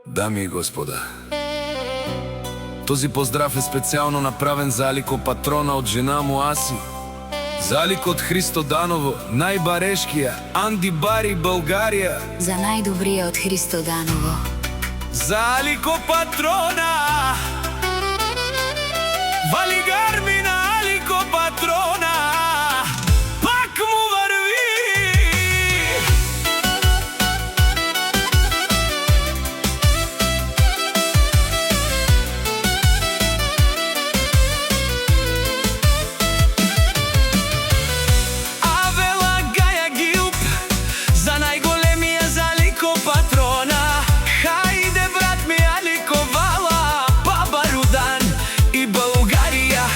Дами и господа, този поздрав е специјално направен за Алико Патрона од жена му Аси, за Алико од Христо Даново, најбарешкија, Анди Бари, Българија, за најдобрија од Христо Даново, за Алико Патрона, вали гарми на Алико Патрона, пак му врви. Авела Гаја Гилп, за најголемија, за Алико Патрона. Хајде брат ми Алико вала, баба Рудан и Българија,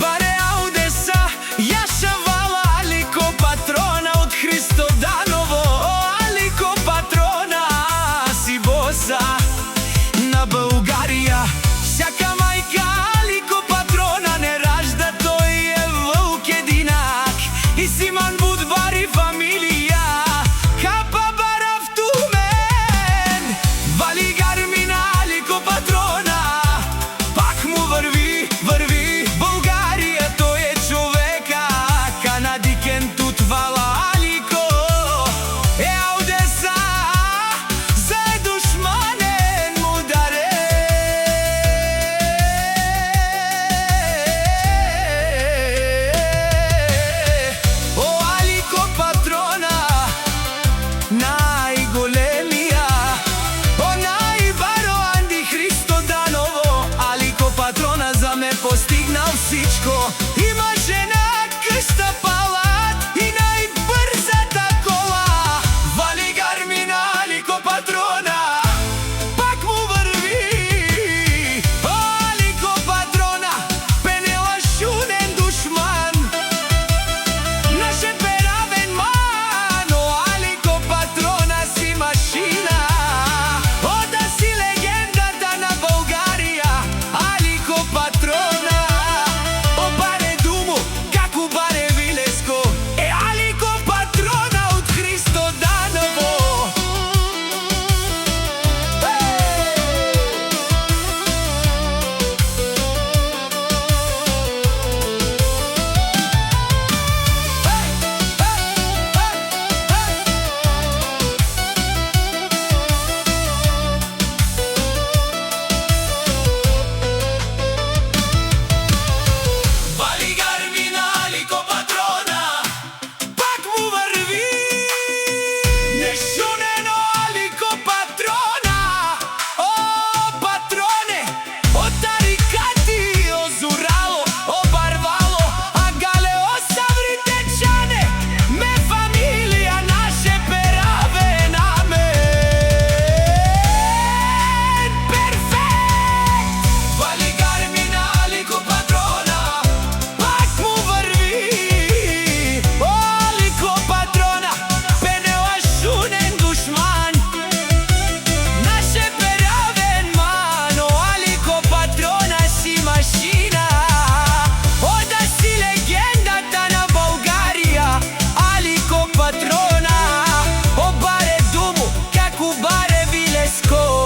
баре Аудеса, јаша вала Алико Патрона од Христо Даново. Алико Патрона, си боса на Българија, сјака мајка Алико Патрона не ражда, тој е вълк единак и Симан Будбари фамилија, капа барав тумен, вали гарми на Алико Патрона, пак му врви, врви Българија, тој е човека, канадикен тут вала Алико, е Аудеса, за душманен му даре. О, Алико Патрона, најголемија, о, најбаро Анди Христо Даново. Алико Патрона за ме постигнал всичко, има жена, къща, палат и најбрзата кола. Вали гарми на Алико Патрона, пак му врви. О, Алико Патрона, пенела шунен душман, наше перавен ман. О, Алико Патрона, си машина, о, да си легендата на Българија. Алико Патрона, о, баре Думу, како баре Вилеско, е Алико Патрона од Христо Даново. Вали гарми на Алико Патрона, пак му врви. Нешунено Алико Патрона, о, патроне, о, тарикати, о, Зурало, о, Барвало, а гале, о, Савритечане, ме фамилија, наше пераве намен. Перфект! Вали гарми на Алико Патрона, пак му врви. О, Алико Патрона, пенела шунен душман, наше перавен ман. О, Алико Патрона, си машина, о, да си легендата на Българија. Алико Патрона, о, баре Думу, како баре Вилеско.